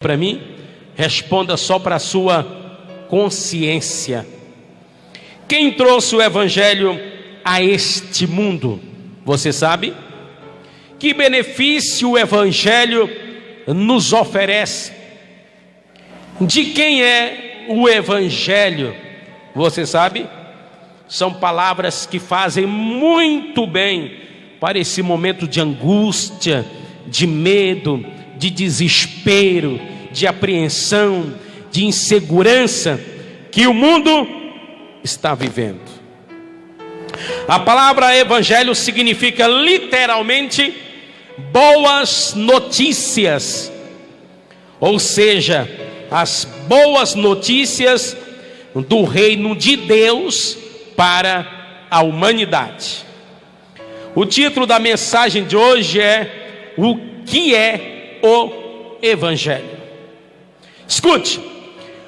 para mim, responda só para a sua consciência. Quem trouxe o Evangelho a este mundo? Você sabe? Que benefício o Evangelho nos oferece? De quem é o Evangelho? Você sabe? São palavras que fazem muito bem para esse momento de angústia, de medo, de desespero, de apreensão, de insegurança que o mundo está vivendo. A palavra evangelho significa literalmente boas notícias, ou seja, as boas notícias do reino de Deus para a humanidade. O título da mensagem de hoje é: o que é o Evangelho? Escute,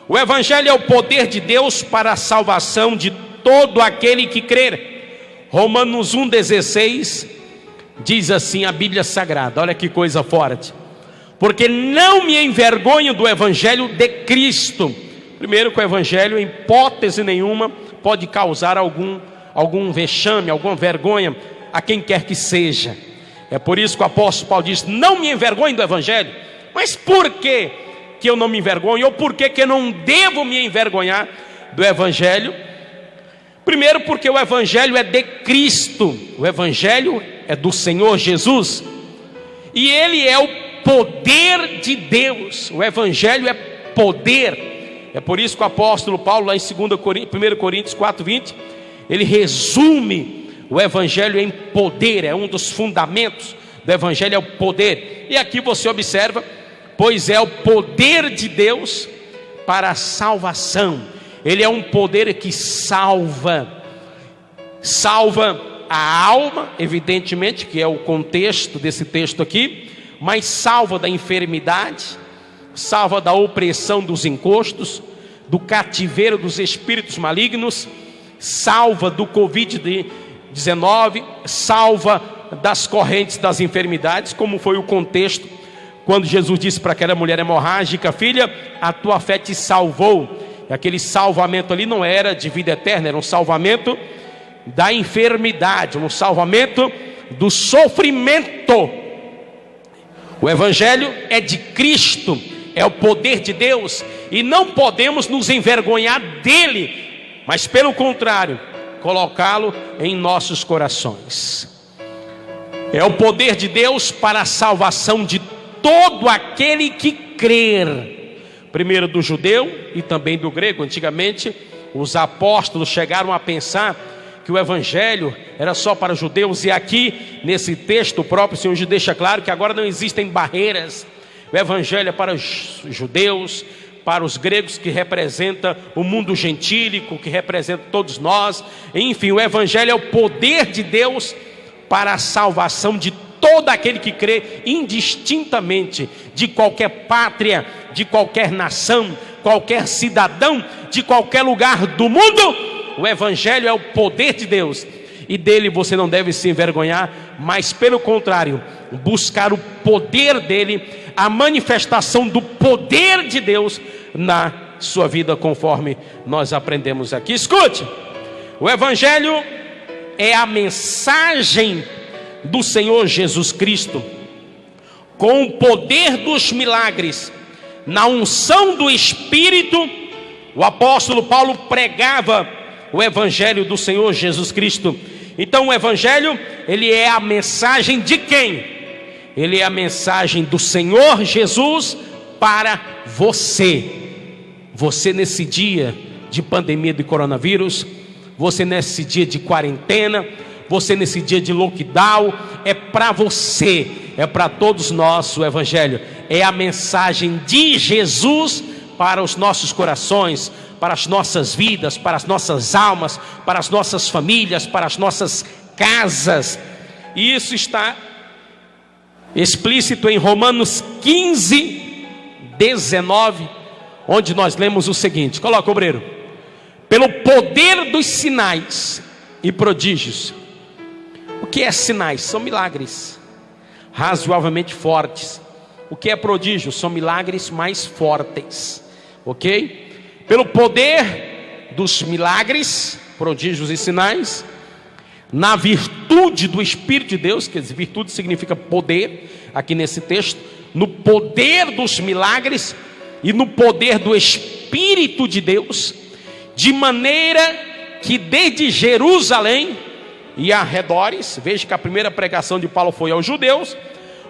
o Evangelho é o poder de Deus para a salvação de todo aquele que crer. Romanos 1,16 diz assim a Bíblia Sagrada, olha que coisa forte: porque não me envergonho do Evangelho de Cristo. Primeiro, que o Evangelho em hipótese nenhuma pode causar algum vexame, alguma vergonha a quem quer que seja. É por isso que o apóstolo Paulo diz: não me envergonhe do Evangelho. Mas por que eu não me envergonho? Ou por que eu não devo me envergonhar do Evangelho? Primeiro, porque o Evangelho é de Cristo. O Evangelho é do Senhor Jesus, e Ele é o poder de Deus. O Evangelho é poder. É por isso que o apóstolo Paulo, lá em 1 Coríntios 4:20, ele resume o Evangelho em poder. É um dos fundamentos do Evangelho, é o poder. E aqui você observa: pois é o poder de Deus para a salvação. Ele é um poder que salva a alma, evidentemente, que é o contexto desse texto aqui, mas salva da enfermidade, salva da opressão dos encostos, do cativeiro dos espíritos malignos, salva do Covid-19, salva das correntes das enfermidades, como foi o contexto quando Jesus disse para aquela mulher hemorrágica: filha, a tua fé te salvou. E aquele salvamento ali não era de vida eterna, era um salvamento da enfermidade, um salvamento do sofrimento. O Evangelho é de Cristo, é o poder de Deus, e não podemos nos envergonhar dele, mas pelo contrário, colocá-lo em nossos corações. É o poder de Deus para a salvação de todo aquele que crer, primeiro do judeu e também do grego. Antigamente os apóstolos chegaram a pensar que o Evangelho era só para judeus, e aqui nesse texto o próprio Senhor Jesus deixa claro que agora não existem barreiras. O Evangelho é para os judeus, para os gregos, que representa o mundo gentílico, que representa todos nós. Enfim, o Evangelho é o poder de Deus para a salvação de todo aquele que crê, indistintamente de qualquer pátria, de qualquer nação, qualquer cidadão, de qualquer lugar do mundo. O Evangelho é o poder de Deus, e dele você não deve se envergonhar, mas pelo contrário, buscar o poder dele, a manifestação do poder de Deus na sua vida, conforme nós aprendemos aqui. Escute, o Evangelho é a mensagem do Senhor Jesus Cristo, com o poder dos milagres, na unção do Espírito. O apóstolo Paulo pregava o Evangelho do Senhor Jesus Cristo. Então o Evangelho, ele é a mensagem de quem? Ele é a mensagem do Senhor Jesus para você. Você nesse dia de pandemia de coronavírus, você nesse dia de quarentena, você nesse dia de lockdown, é para você, é para todos nós. O Evangelho é a mensagem de Jesus para os nossos corações, para as nossas vidas, para as nossas almas, para as nossas famílias, para as nossas casas. E isso está explícito em Romanos 15:19, onde nós lemos o seguinte: coloca, obreiro: pelo poder dos sinais e prodígios. O que é sinais? São milagres razoavelmente fortes, O que é prodígio? São milagres mais fortes, ok? Pelo poder dos milagres, prodígios e sinais, na virtude do Espírito de Deus, que virtude significa poder, aqui nesse texto, no poder dos milagres e no poder do Espírito de Deus, de maneira que desde Jerusalém e arredores, veja que a primeira pregação de Paulo foi aos judeus.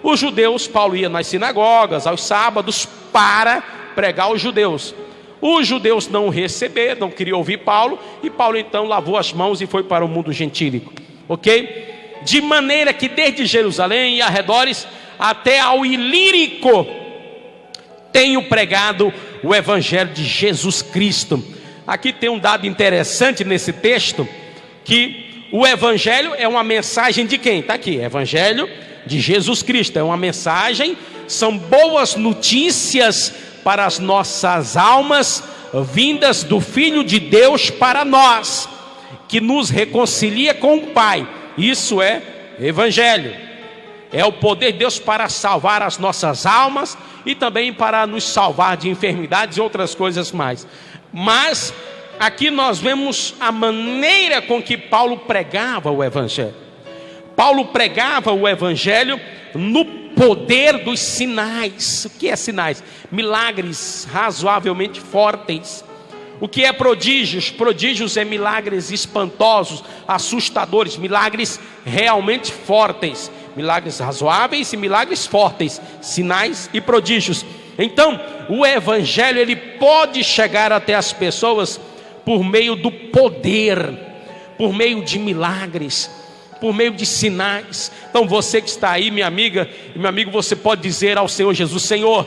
Os judeus, Paulo ia nas sinagogas, aos sábados, para pregar aos judeus. Os judeus não receberam, não queriam ouvir Paulo, e Paulo então lavou as mãos e foi para o mundo gentílico, ok? De maneira que desde Jerusalém e arredores até ao Ilírico tenho pregado o evangelho de Jesus Cristo. Aqui tem um dado interessante nesse texto, que o evangelho é uma mensagem de quem? Está aqui, evangelho de Jesus Cristo, é uma mensagem, são boas notícias para as nossas almas, vindas do Filho de Deus para nós, que nos reconcilia com o Pai. Isso é evangelho, é o poder de Deus para salvar as nossas almas e também para nos salvar de enfermidades e outras coisas mais. Mas aqui nós vemos a maneira com que Paulo pregava o evangelho. Paulo pregava o evangelho no poder dos sinais. O que é sinais? Milagres razoavelmente fortes. O que é prodígios? Prodígios é milagres espantosos, assustadores, milagres realmente fortes, milagres razoáveis e milagres fortes, sinais e prodígios. Então, o evangelho ele pode chegar até as pessoas por meio do poder, por meio de milagres, por meio de sinais. Então você que está aí, minha amiga e meu amigo, você pode dizer ao Senhor Jesus: Senhor,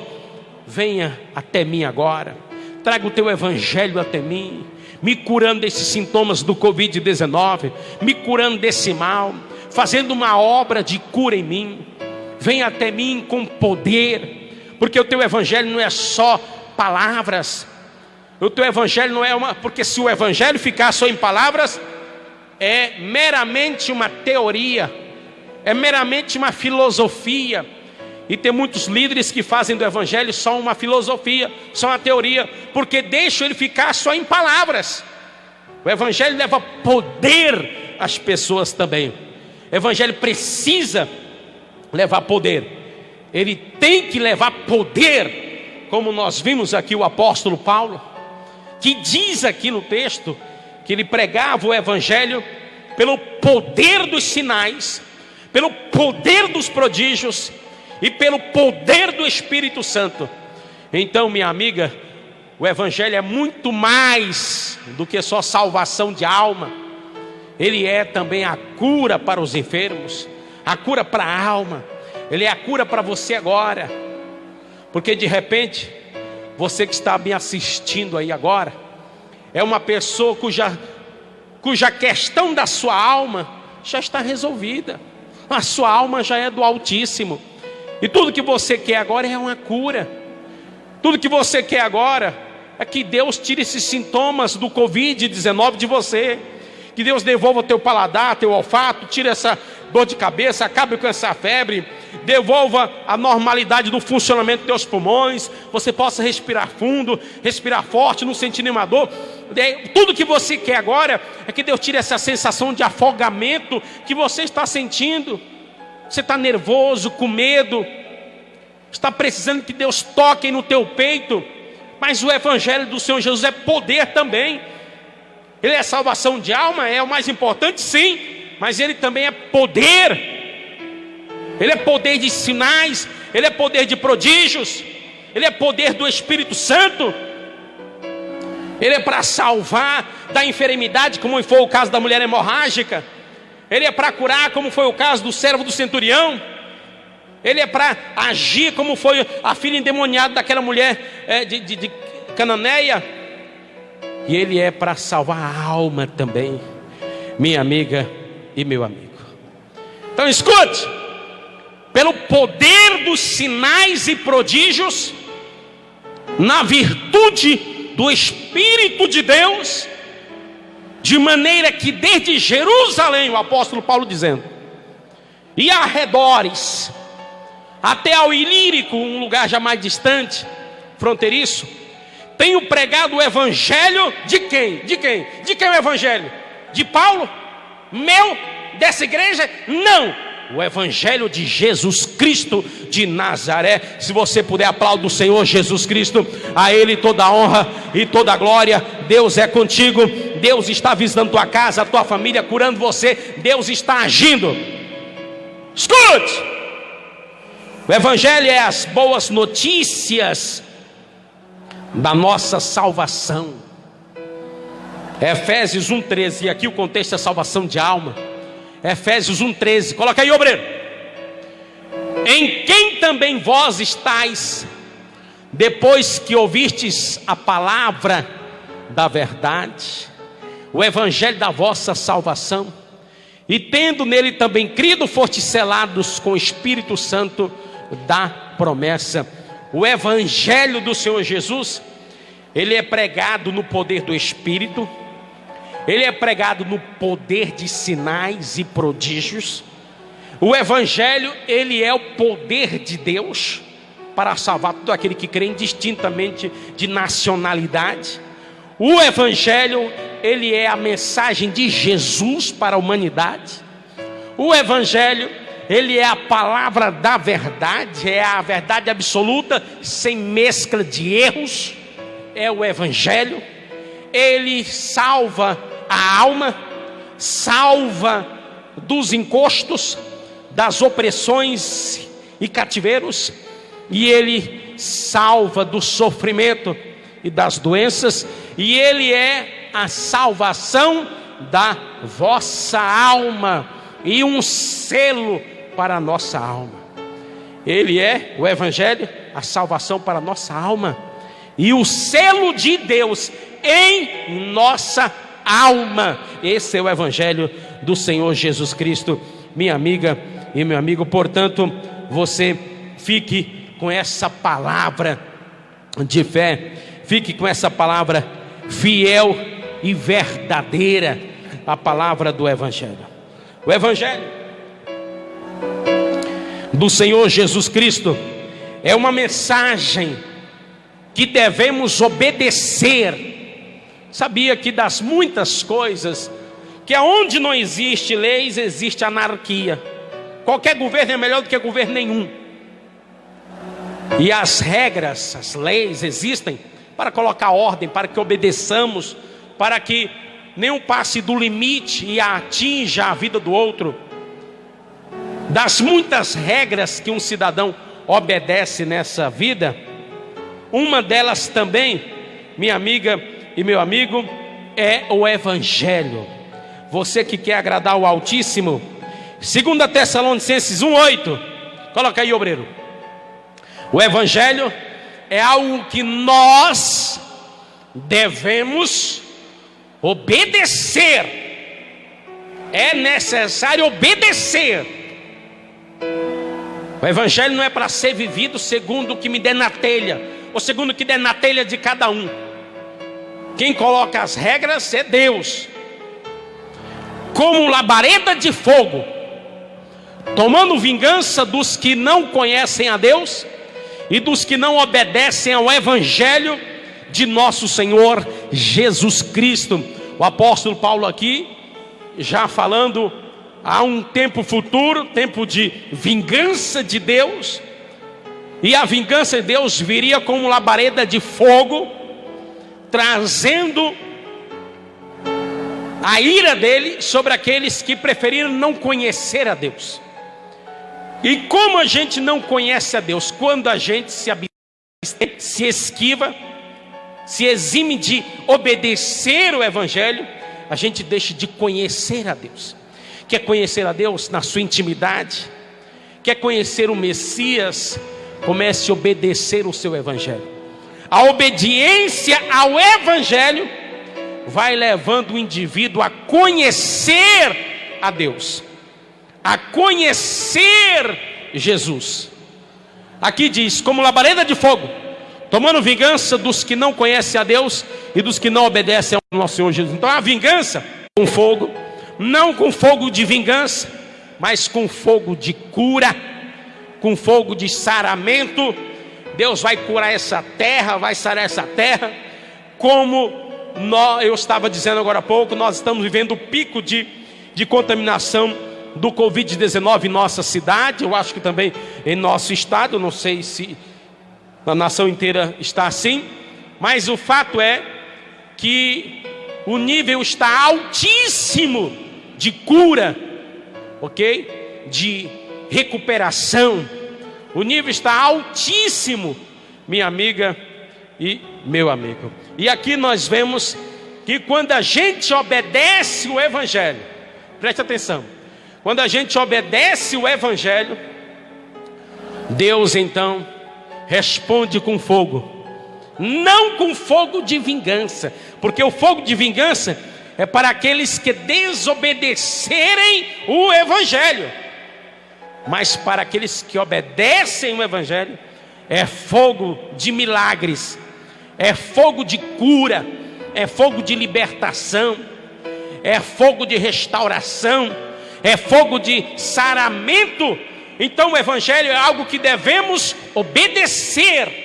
venha até mim agora, traga o teu evangelho até mim, me curando desses sintomas do Covid-19, me curando desse mal, fazendo uma obra de cura em mim. Venha até mim com poder, porque o teu evangelho não é só palavras. O teu evangelho não é porque se o evangelho ficar só em palavras, é meramente uma teoria, é meramente uma filosofia. E tem muitos líderes que fazem do evangelho só uma filosofia, só uma teoria, porque deixam ele ficar só em palavras. O evangelho leva poder às pessoas também. O evangelho precisa levar poder. Ele tem que levar poder, como nós vimos aqui o apóstolo Paulo, que diz aqui no texto que ele pregava o evangelho pelo poder dos sinais, pelo poder dos prodígios e pelo poder do Espírito Santo. Então, minha amiga, o evangelho é muito mais do que só salvação de alma. Ele é também a cura para os enfermos, a cura para a alma. Ele é a cura para você agora, porque de repente você que está me assistindo aí agora é uma pessoa cuja questão da sua alma já está resolvida. A sua alma já é do Altíssimo, e tudo que você quer agora é uma cura. Tudo que você quer agora é que Deus tire esses sintomas do Covid-19 de você, que Deus devolva o teu paladar, teu olfato, tire essa dor de cabeça, acabe com essa febre, devolva a normalidade do funcionamento dos teus pulmões, você possa respirar fundo, respirar forte, não sentir nenhuma dor. Tudo que você quer agora é que Deus tire essa sensação de afogamento que você está sentindo. Você está nervoso, com medo, está precisando que Deus toque no teu peito. Mas o evangelho do Senhor Jesus é poder também. Ele é salvação de alma, é o mais importante, sim, mas ele também é poder. Ele é poder de sinais, ele é poder de prodígios, ele é poder do Espírito Santo. Ele é para salvar da enfermidade, como foi o caso da mulher hemorrágica. Ele é para curar, como foi o caso do servo do centurião. Ele é para agir, como foi a filha endemoniada daquela mulher de Cananeia. E ele é para salvar a alma também, minha amiga e meu amigo. Então escute: pelo poder dos sinais e prodígios, na virtude do Espírito de Deus, de maneira que desde Jerusalém, o apóstolo Paulo dizendo, e arredores, até ao Ilírico, um lugar já mais distante, fronteiriço. Tenho pregado o evangelho de quem? De quem? De quem é o evangelho? De Paulo? Meu? Dessa igreja? Não! O evangelho de Jesus Cristo de Nazaré. Se você puder aplaudir o Senhor Jesus Cristo, a Ele toda a honra e toda a glória. Deus é contigo, Deus está visitando tua casa, a tua família, curando você, Deus está agindo. Escute! O evangelho é as boas notícias da nossa salvação. Efésios 1,13, e aqui o contexto é salvação de alma. Efésios 1,13, coloca aí, obreiro. Em quem também vós estáis, depois que ouvistes a palavra da verdade, o evangelho da vossa salvação, e tendo nele também crido, fostes selados com o Espírito Santo da promessa. O evangelho do Senhor Jesus, ele é pregado no poder do Espírito, ele é pregado no poder de sinais e prodígios. O evangelho, ele é o poder de Deus para salvar todo aquele que crê, indistintamente de nacionalidade. O evangelho, ele é a mensagem de Jesus para a humanidade. O evangelho, ele é a palavra da verdade, é a verdade absoluta, sem mescla de erros. É o evangelho. Ele salva a alma, salva dos encostos, das opressões e cativeiros, e ele salva do sofrimento e das doenças, e ele é a salvação da vossa alma e um selo para a nossa alma. Ele é, o evangelho, a salvação para a nossa alma e o selo de Deus em nossa alma. Esse é o evangelho do Senhor Jesus Cristo, minha amiga e meu amigo. Portanto, você fique com essa palavra de fé, fique com essa palavra fiel e verdadeira, a palavra do evangelho. O evangelho do Senhor Jesus Cristo é uma mensagem que devemos obedecer. Sabia que das muitas coisas, que aonde não existe leis, existe anarquia. Qualquer governo é melhor do que governo nenhum. E as regras, as leis existem para colocar ordem, para que obedeçamos, para que nenhum passe do limite e atinja a vida do outro. Das muitas regras que um cidadão obedece nessa vida, uma delas também, minha amiga e meu amigo, é o evangelho. Você que quer agradar o Altíssimo, 2 Tessalonicenses 1,8, coloca aí, obreiro. O evangelho é algo que nós devemos obedecer. É necessário obedecer. O evangelho não é para ser vivido segundo o que me der na telha, ou segundo o que der na telha de cada um. Quem coloca as regras é Deus. Como labareda de fogo, tomando vingança dos que não conhecem a Deus e dos que não obedecem ao evangelho de nosso Senhor Jesus Cristo. O apóstolo Paulo aqui, já falando há um tempo futuro, tempo de vingança de Deus, e a vingança de Deus viria como labareda de fogo, trazendo a ira dele sobre aqueles que preferiram não conhecer a Deus. E como a gente não conhece a Deus? Quando a gente se esquiva, se exime de obedecer o evangelho, a gente deixa de conhecer a Deus. Quer conhecer a Deus na sua intimidade? Quer conhecer o Messias? Comece a obedecer o seu evangelho. A obediência ao evangelho vai levando o indivíduo a conhecer a Deus, a conhecer Jesus. Aqui diz, como labareda de fogo, tomando vingança dos que não conhecem a Deus e dos que não obedecem ao nosso Senhor Jesus. Então a vingança com fogo, não com fogo de vingança, mas com fogo de cura, com fogo de saramento. Deus vai curar essa terra, vai sarar essa terra. Como eu estava dizendo agora há pouco, nós estamos vivendo o pico de contaminação do Covid-19 em nossa cidade. Eu acho que também em nosso estado, não sei se na nação inteira está assim, mas o fato é que o nível está altíssimo de cura, ok? De recuperação. O nível está altíssimo, minha amiga e meu amigo. E aqui nós vemos que quando a gente obedece o Evangelho, preste atenção, quando a gente obedece o Evangelho, Deus então responde com fogo. Não com fogo de vingança, porque o fogo de vingança é para aqueles que desobedecerem o Evangelho. Mas para aqueles que obedecem o Evangelho, é fogo de milagres, é fogo de cura, é fogo de libertação, é fogo de restauração, é fogo de saramento. Então o Evangelho é algo que devemos obedecer.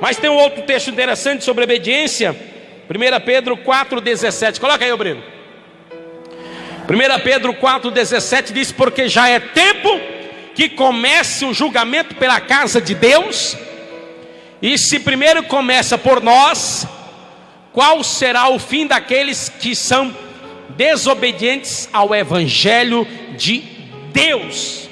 Mas tem um outro texto interessante sobre obediência, 1 Pedro 4,17, coloca aí, obreiro. 1 Pedro 4,17 diz: porque já é tempo que comece o julgamento pela casa de Deus, e se primeiro começa por nós, qual será o fim daqueles que são desobedientes ao Evangelho de Deus?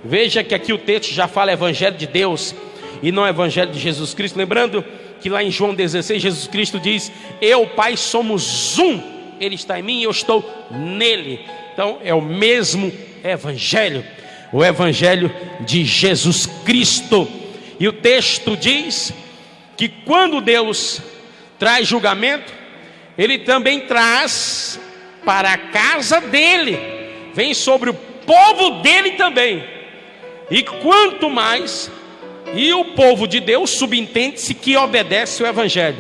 Veja que aqui o texto já fala Evangelho de Deus e não Evangelho de Jesus Cristo. Lembrando que lá em João 16 Jesus Cristo diz: eu, Pai, somos um. Ele está em mim e eu estou nele. Então é o mesmo Evangelho, o Evangelho de Jesus Cristo. E o texto diz que quando Deus traz julgamento, Ele também traz para a casa dele, vem sobre o povo dele também. E quanto mais, e o povo de Deus subentende-se que obedece o Evangelho.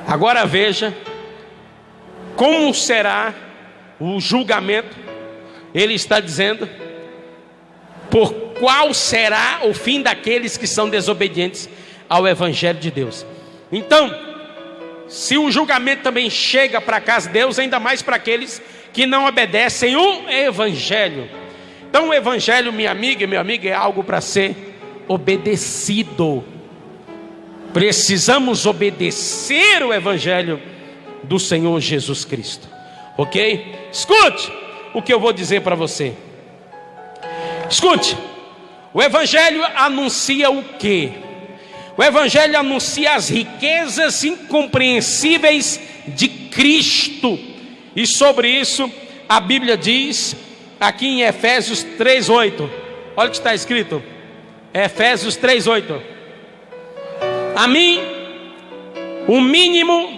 Agora veja como será o julgamento. Ele está dizendo por qual será o fim daqueles que são desobedientes ao Evangelho de Deus. Então, se o julgamento também chega para a casa de Deus, ainda mais para aqueles que não obedecem o Evangelho. Então o Evangelho, minha amiga e meu amigo, é algo para ser obedecido. Precisamos obedecer o Evangelho do Senhor Jesus Cristo, ok? Escute o que eu vou dizer para você. Escute, o Evangelho anuncia o quê? O Evangelho anuncia as riquezas incompreensíveis de Cristo. E sobre isso a Bíblia diz aqui em Efésios 3:8. Olha o que está escrito, Efésios 3:8. A mim, o mínimo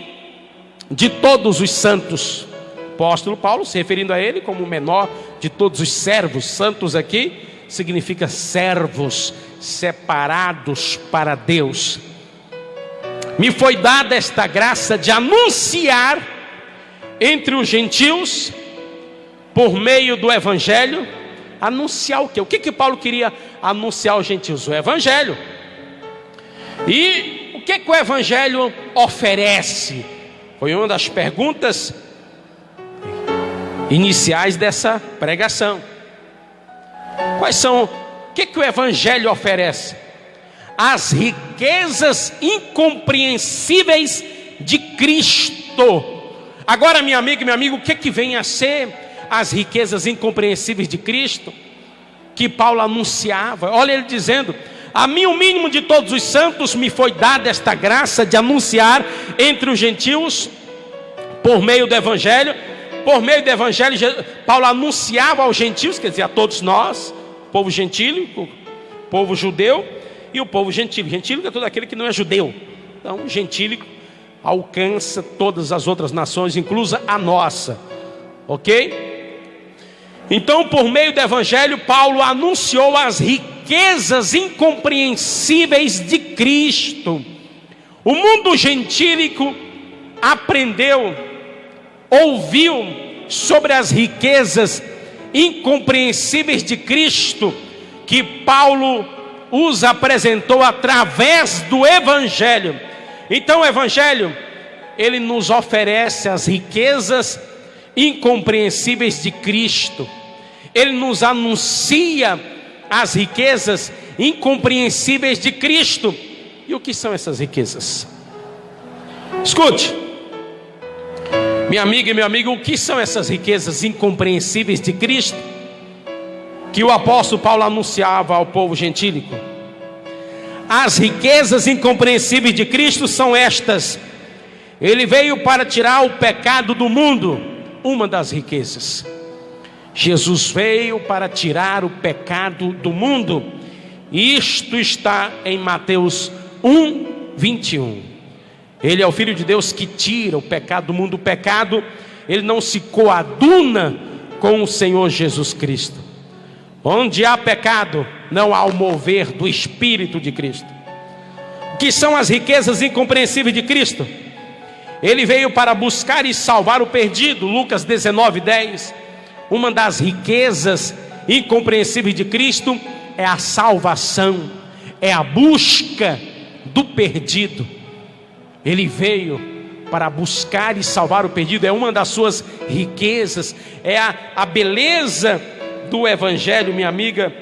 de todos os santos. Apóstolo Paulo se referindo a ele como o menor de todos os servos. Santos aqui significa servos separados para Deus. Me foi dada esta graça de anunciar entre os gentios, por meio do Evangelho, anunciar o quê? O que Paulo queria anunciar aos gentios? O Evangelho. E o que o Evangelho oferece? Foi uma das perguntas iniciais dessa pregação. Quais são? O que o Evangelho oferece? As riquezas incompreensíveis de Cristo. Agora, minha amiga e meu amigo, o que vem a ser as riquezas incompreensíveis de Cristo que Paulo anunciava? Olha ele dizendo: a mim, o mínimo de todos os santos, me foi dada esta graça de anunciar entre os gentios, por meio do Evangelho. Por meio do Evangelho, Paulo anunciava aos gentios, quer dizer, a todos nós, povo gentílico, povo judeu e o povo gentílico. Gentílico é todo aquele que não é judeu. Então, gentílico alcança todas as outras nações, inclusa a nossa, ok? Então, por meio do Evangelho, Paulo anunciou as riquezas incompreensíveis de Cristo. O mundo gentílico aprendeu, ouviu sobre as riquezas incompreensíveis de Cristo que Paulo os apresentou através do Evangelho. Então o Evangelho, ele nos oferece as riquezas incompreensíveis de Cristo. Ele nos anuncia as riquezas incompreensíveis de Cristo. E o que são essas riquezas? Escute, minha amiga e meu amigo, o que são essas riquezas incompreensíveis de Cristo que o apóstolo Paulo anunciava ao povo gentílico? As riquezas incompreensíveis de Cristo são estas: ele veio para tirar o pecado do mundo. Uma das riquezas, Jesus veio para tirar o pecado do mundo. Isto está em Mateus 1:21. Ele é o Filho de Deus que tira o pecado do mundo. O pecado, ele não se coaduna com o Senhor Jesus Cristo. Onde há pecado, não há o mover do Espírito de Cristo. O que são as riquezas incompreensíveis de Cristo? Ele veio para buscar e salvar o perdido. Lucas 19:10. Uma das riquezas incompreensíveis de Cristo é a salvação, é a busca do perdido. Ele veio para buscar e salvar o perdido. É uma das suas riquezas. É a beleza do Evangelho, minha amiga,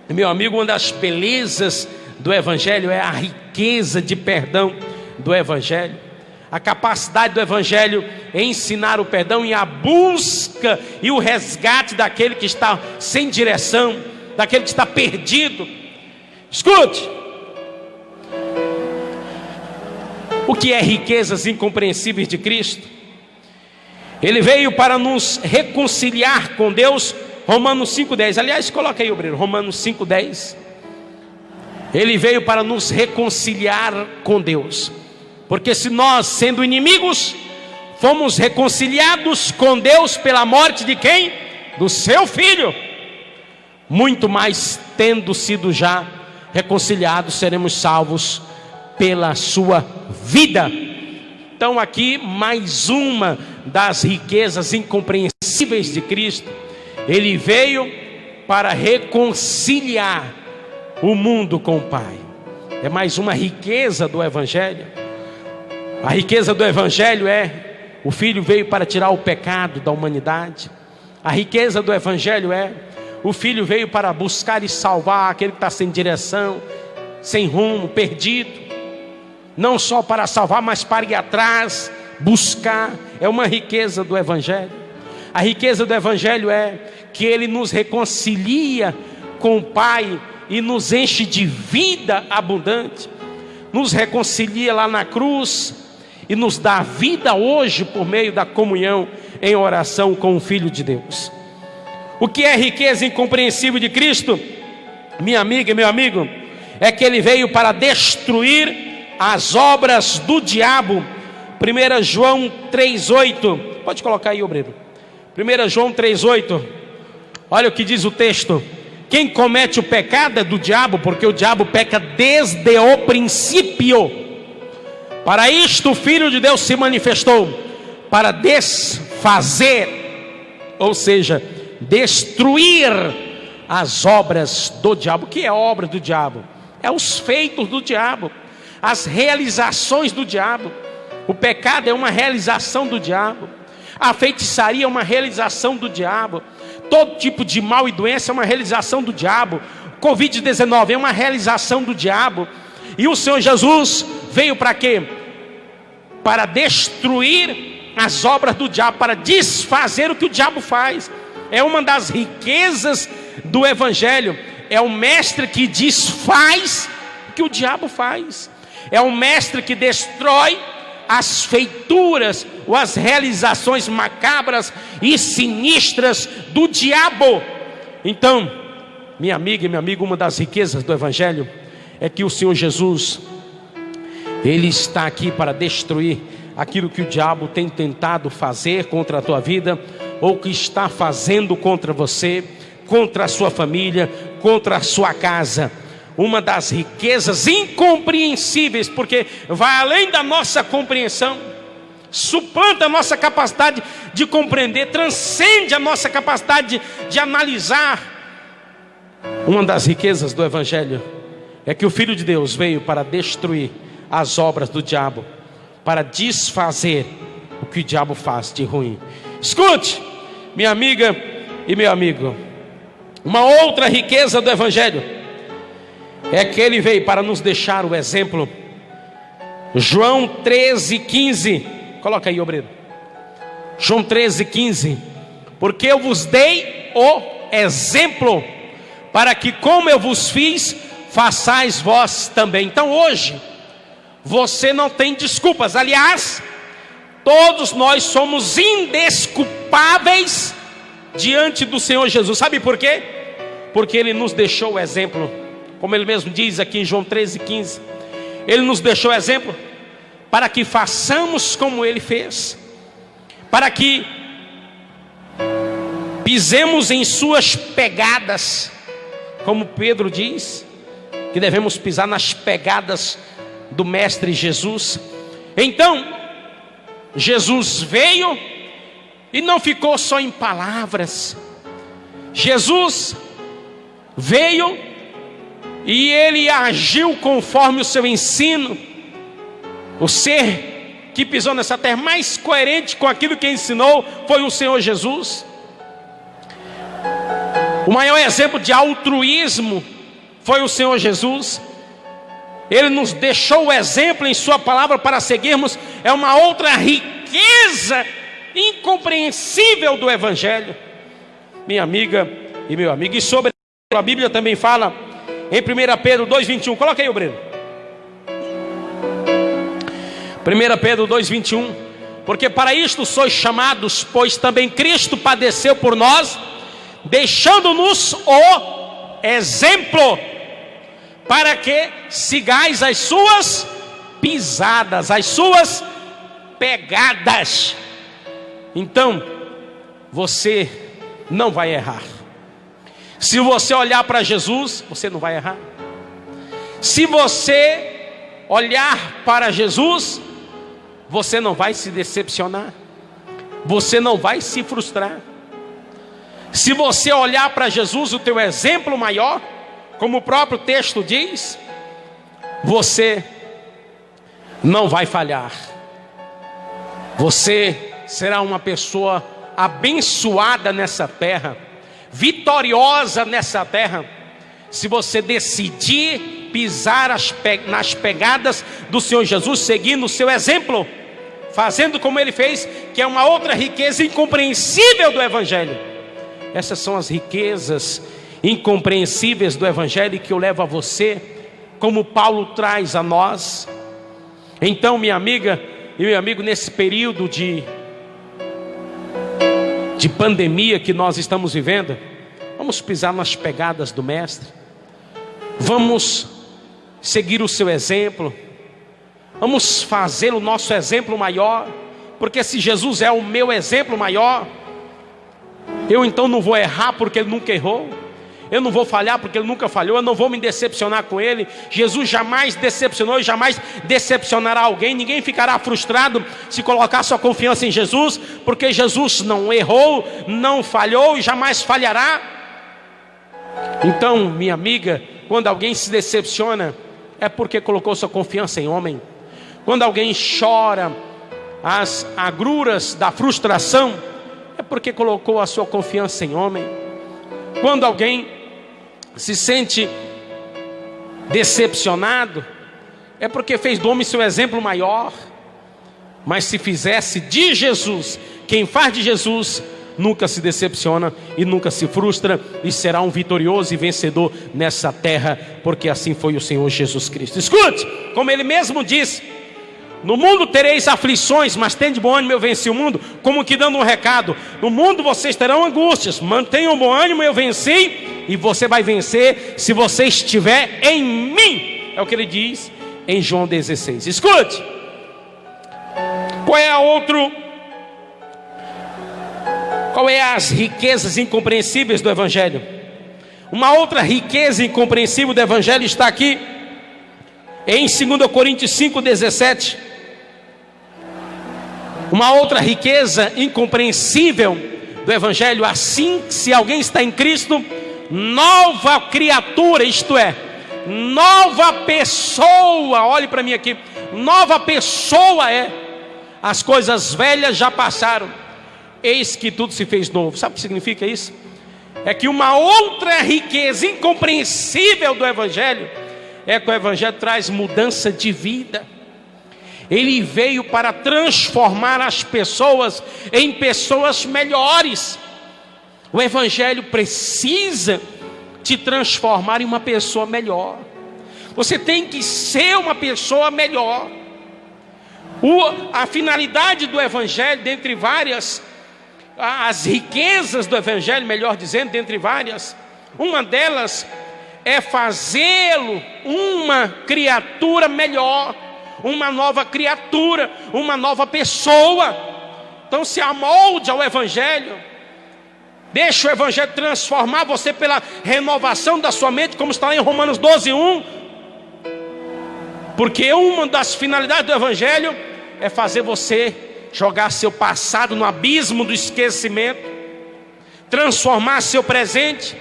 meu amigo. Uma das belezas do Evangelho é a riqueza de perdão do Evangelho. A capacidade do Evangelho em ensinar o perdão e a busca e o resgate daquele que está sem direção, daquele que está perdido. Escute, o que é riquezas incompreensíveis de Cristo? Ele veio para nos reconciliar com Deus. Romanos 5:10. Aliás, coloca aí, obreiro, Romanos 5:10. Ele veio para nos reconciliar com Deus. Porque se nós, sendo inimigos, fomos reconciliados com Deus pela morte de quem? Do seu Filho. Muito mais, tendo sido já reconciliados, seremos salvos pela sua vida. Então aqui mais uma das riquezas incompreensíveis de Cristo. Ele veio para reconciliar o mundo com o Pai. É mais uma riqueza do Evangelho. A riqueza do Evangelho é: o Filho veio para tirar o pecado da humanidade. A riqueza do Evangelho é: o Filho veio para buscar e salvar aquele que está sem direção, sem rumo, perdido. Não só para salvar, mas para ir atrás, buscar. É uma riqueza do Evangelho. A riqueza do Evangelho é que ele nos reconcilia com o Pai e nos enche de vida abundante. Nos reconcilia lá na cruz e nos dá vida hoje por meio da comunhão em oração com o Filho de Deus. O que é riqueza incompreensível de Cristo, minha amiga e meu amigo? É que ele veio para destruir as obras do diabo. 1 João 3:8. Pode colocar aí, obreiro. 1 João 3:8. Olha o que diz o texto: quem comete o pecado é do diabo, porque o diabo peca desde o princípio. Para isto o Filho de Deus se manifestou, para desfazer, ou seja, destruir as obras do diabo. O que é obra do diabo? É os feitos do diabo, as realizações do diabo. O pecado é uma realização do diabo. A feitiçaria é uma realização do diabo. Todo tipo de mal e doença é uma realização do diabo. Covid-19 é uma realização do diabo. E o Senhor Jesus veio para quê? Para destruir as obras do diabo, para desfazer o que o diabo faz. É uma das riquezas do Evangelho. É o mestre que desfaz o que o diabo faz. É o mestre que destrói as feituras ou as realizações macabras e sinistras do diabo. Então, minha amiga e meu amigo, uma das riquezas do Evangelho é que o Senhor Jesus, Ele está aqui para destruir aquilo que o diabo tem tentado fazer contra a tua vida, ou que está fazendo contra você, contra a sua família, contra a sua casa. Uma das riquezas incompreensíveis, porque vai além da nossa compreensão, suplanta a nossa capacidade de compreender, transcende a nossa capacidade de analisar. Uma das riquezas do Evangelho é que o Filho de Deus veio para destruir as obras do diabo, para desfazer o que o diabo faz de ruim. Escute, minha amiga e meu amigo, uma outra riqueza do Evangelho é que ele veio para nos deixar o exemplo. João 13:15, coloca aí, obreiro. João 13:15, porque eu vos dei o exemplo, para que como eu vos fiz, façais vós também. Então hoje, você não tem desculpas. Aliás, todos nós somos indesculpáveis diante do Senhor Jesus. Sabe por quê? Porque Ele nos deixou o exemplo. Como Ele mesmo diz aqui em João 13:15, Ele nos deixou o exemplo para que façamos como Ele fez, para que pisemos em suas pegadas, como Pedro diz, que devemos pisar nas pegadas do Mestre Jesus. Então, Jesus veio e não ficou só em palavras. Jesus veio e Ele agiu conforme o seu ensino. O ser que pisou nessa terra mais coerente com aquilo que ensinou foi o Senhor Jesus. O maior exemplo de altruísmo foi o Senhor Jesus. Ele nos deixou o exemplo em sua palavra para seguirmos. É uma outra riqueza incompreensível do Evangelho, minha amiga e meu amigo. E sobre a Bíblia também fala em 1 Pedro 2:21. Coloca aí, obreiro. 1 Pedro 2:21. Porque para isto sois chamados, pois também Cristo padeceu por nós, deixando-nos o exemplo, para que sigais as suas pisadas, as suas pegadas. Então, você não vai errar. Se você olhar para Jesus, você não vai errar. Se você olhar para Jesus, você não vai se decepcionar, você não vai se frustrar. Se você olhar para Jesus, o teu exemplo maior, como o próprio texto diz, você não vai falhar. Você será uma pessoa abençoada nessa terra, vitoriosa nessa terra, se você decidir pisar nas pegadas do Senhor Jesus, seguindo o seu exemplo, fazendo como Ele fez, que é uma outra riqueza incompreensível do Evangelho. Essas são as riquezas incompreensíveis do Evangelho que eu levo a você, como Paulo traz a nós. Então, minha amiga e meu amigo, nesse período de pandemia que nós estamos vivendo, vamos pisar nas pegadas do Mestre, vamos seguir o seu exemplo, vamos fazer o nosso exemplo maior, porque se Jesus é o meu exemplo maior, eu então não vou errar porque Ele nunca errou, eu não vou falhar porque Ele nunca falhou, eu não vou me decepcionar com Ele. Jesus jamais decepcionou e jamais decepcionará alguém. Ninguém ficará frustrado se colocar sua confiança em Jesus, porque Jesus não errou, não falhou e jamais falhará. Então, minha amiga, quando alguém se decepciona, é porque colocou sua confiança em homem. Quando alguém chora as agruras da frustração, é porque colocou a sua confiança em homem. Quando alguém se sente decepcionado, é porque fez do homem seu exemplo maior. Mas se fizesse de Jesus, quem faz de Jesus nunca se decepciona e nunca se frustra, e será um vitorioso e vencedor nessa terra, porque assim foi o Senhor Jesus Cristo. Escute, como Ele mesmo disse: no mundo tereis aflições, mas tende bom ânimo, eu venci o mundo. Como que dando um recado: no mundo vocês terão angústias, mantenham bom ânimo, eu venci. E você vai vencer se você estiver em mim. É o que Ele diz em João 16. Escute, qual é as riquezas incompreensíveis do Evangelho? Uma outra riqueza incompreensível do Evangelho está aqui em 2 Coríntios 5:17. Uma outra riqueza incompreensível do Evangelho: assim, se alguém está em Cristo, nova criatura, isto é, nova pessoa. Olhe para mim aqui, nova pessoa é. As coisas velhas já passaram, eis que tudo se fez novo. Sabe o que significa isso? É que uma outra riqueza incompreensível do Evangelho é que o Evangelho traz mudança de vida. Ele veio para transformar as pessoas em pessoas melhores. O Evangelho precisa te transformar em uma pessoa melhor. Você tem que ser uma pessoa melhor. A finalidade do Evangelho, dentre várias, as riquezas do Evangelho, melhor dizendo, dentre várias, uma delas é fazê-lo uma criatura melhor, uma nova criatura, uma nova pessoa. Então se amolde ao Evangelho, deixa o Evangelho transformar você pela renovação da sua mente, como está lá em Romanos 12:1. Porque uma das finalidades do Evangelho é fazer você jogar seu passado no abismo do esquecimento, transformar seu presente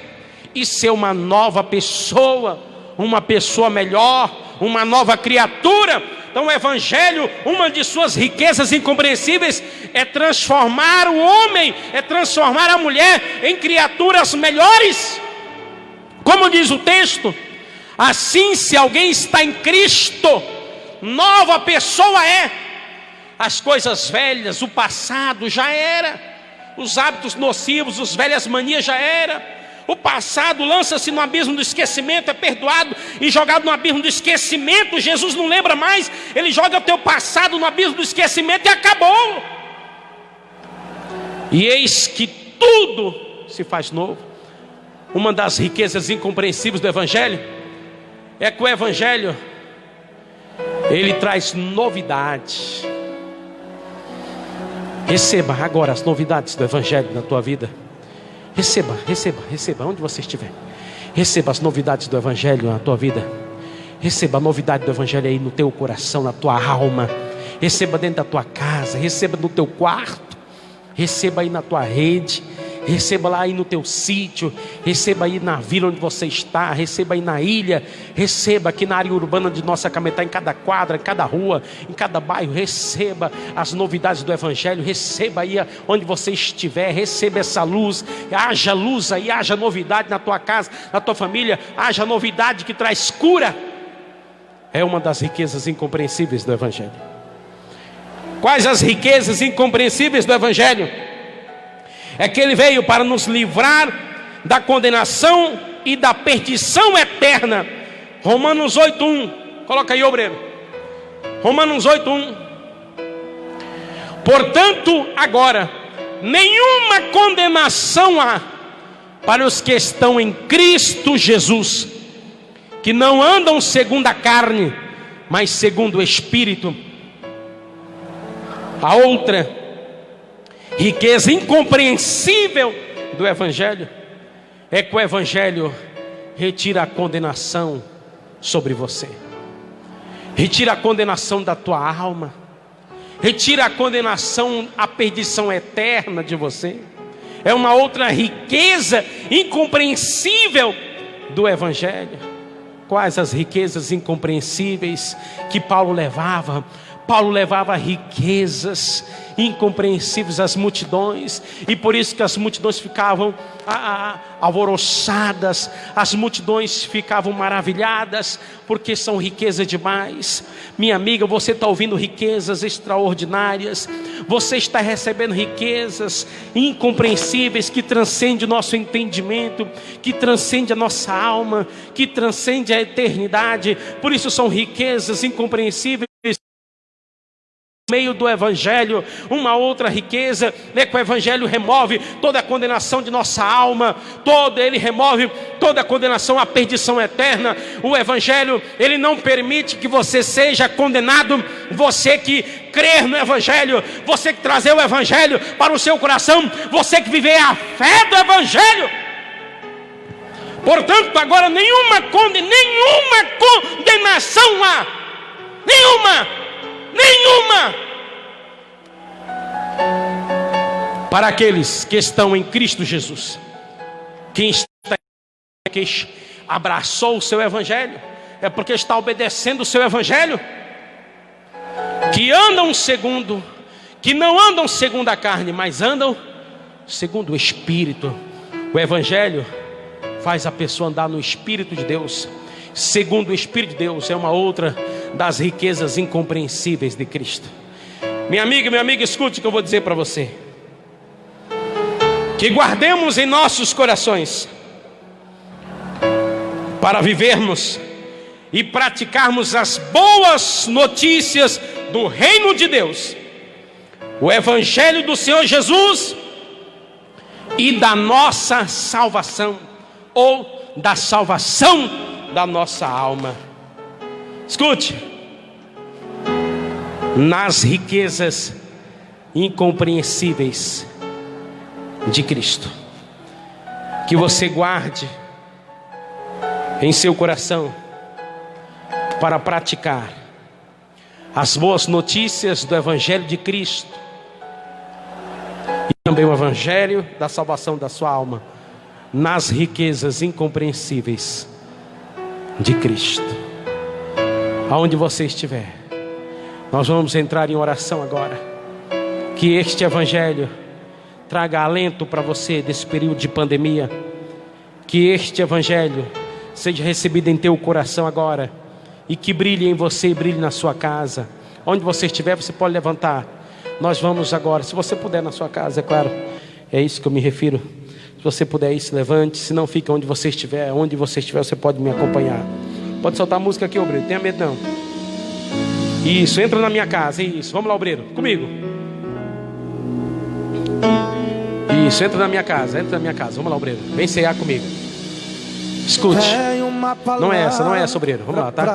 e ser uma nova pessoa, uma pessoa melhor, uma nova criatura. Então o Evangelho, uma de suas riquezas incompreensíveis é transformar o homem, é transformar a mulher em criaturas melhores. Como diz o texto, assim, se alguém está em Cristo, nova pessoa é. As coisas velhas, o passado já era, os hábitos nocivos, as velhas manias já era. O passado lança-se no abismo do esquecimento, é perdoado e jogado no abismo do esquecimento. Jesus não lembra mais, ele joga o teu passado no abismo do esquecimento e acabou. E eis que tudo se faz novo. Uma das riquezas incompreensíveis do Evangelho é que o Evangelho, ele traz novidade. Receba agora as novidades do Evangelho na tua vida. Receba, onde você estiver. Receba as novidades do Evangelho na tua vida. Receba a novidade do Evangelho aí no teu coração, na tua alma. Receba dentro da tua casa, receba no teu quarto, receba aí na tua rede, receba lá aí no teu sítio, receba aí na vila onde você está, receba aí na ilha, receba aqui na área urbana de Nossa Cametá, em cada quadra, em cada rua, em cada bairro. Receba as novidades do Evangelho, receba aí onde você estiver, receba essa luz. Haja luz aí, haja novidade na tua casa, na tua família, haja novidade que traz cura. É uma das riquezas incompreensíveis do Evangelho. Quais as riquezas incompreensíveis do Evangelho? É que ele veio para nos livrar da condenação e da perdição eterna. Romanos 8:1. Coloca aí, obreiro. Romanos 8:1. Portanto, agora, nenhuma condenação há para os que estão em Cristo Jesus, que não andam segundo a carne, mas segundo o Espírito. A outra riqueza incompreensível do Evangelho é que o Evangelho retira a condenação sobre você, retira a condenação da tua alma, retira a condenação, a perdição eterna de você. É uma outra riqueza incompreensível do Evangelho. Quais as riquezas incompreensíveis que Paulo levava? Paulo levava riquezas incompreensíveis às multidões, e por isso que as multidões ficavam alvoroçadas, as multidões ficavam maravilhadas, porque são riquezas demais. Minha amiga, você está ouvindo riquezas extraordinárias, você está recebendo riquezas incompreensíveis que transcendem o nosso entendimento, que transcendem a nossa alma, que transcendem a eternidade. Por isso são riquezas incompreensíveis. Meio do Evangelho, uma outra riqueza é que o Evangelho remove toda a condenação de nossa alma, ele remove toda a condenação à perdição eterna. O Evangelho, ele não permite que você seja condenado. Você que crer no Evangelho, você que trazer o Evangelho para o seu coração, você que viver a fé do Evangelho. Portanto, agora nenhuma condenação há, nenhuma, para aqueles que estão em Cristo Jesus. Quem está porque abraçou o seu evangelho, é porque está obedecendo o seu evangelho. Que andam segundo, que não andam segundo a carne, mas andam segundo o Espírito. O evangelho faz a pessoa andar no Espírito de Deus. Segundo o Espírito de Deus, é uma outra das riquezas incompreensíveis de Cristo. Minha amiga, meu amigo, escute o que eu vou dizer para você. Que guardemos em nossos corações, para vivermos e praticarmos as boas notícias do reino de Deus, o evangelho do Senhor Jesus e da nossa salvação, ou da salvação da nossa alma. Escute, nas riquezas incompreensíveis de Cristo, que você guarde em seu coração para praticar as boas notícias do evangelho de Cristo e também o evangelho da salvação da sua alma, nas riquezas incompreensíveis de Cristo. Aonde você estiver, nós vamos entrar em oração agora. Que este evangelho traga alento para você desse período de pandemia. Que este evangelho seja recebido em teu coração agora, e que brilhe em você e brilhe na sua casa. Onde você estiver, você pode levantar. Nós vamos agora, se você puder na sua casa, é claro, é isso que eu me refiro. Se você puder ir, se levante. Se não, fica onde você estiver. Onde você estiver, você pode me acompanhar. Pode soltar a música aqui, obreiro, não tenha medo não. Isso, entra na minha casa, isso. Vamos lá, obreiro, comigo. Isso, entra na minha casa, vamos lá, obreiro. Vem ceiar comigo. Escute, não é essa, obreiro. Vamos lá, tá?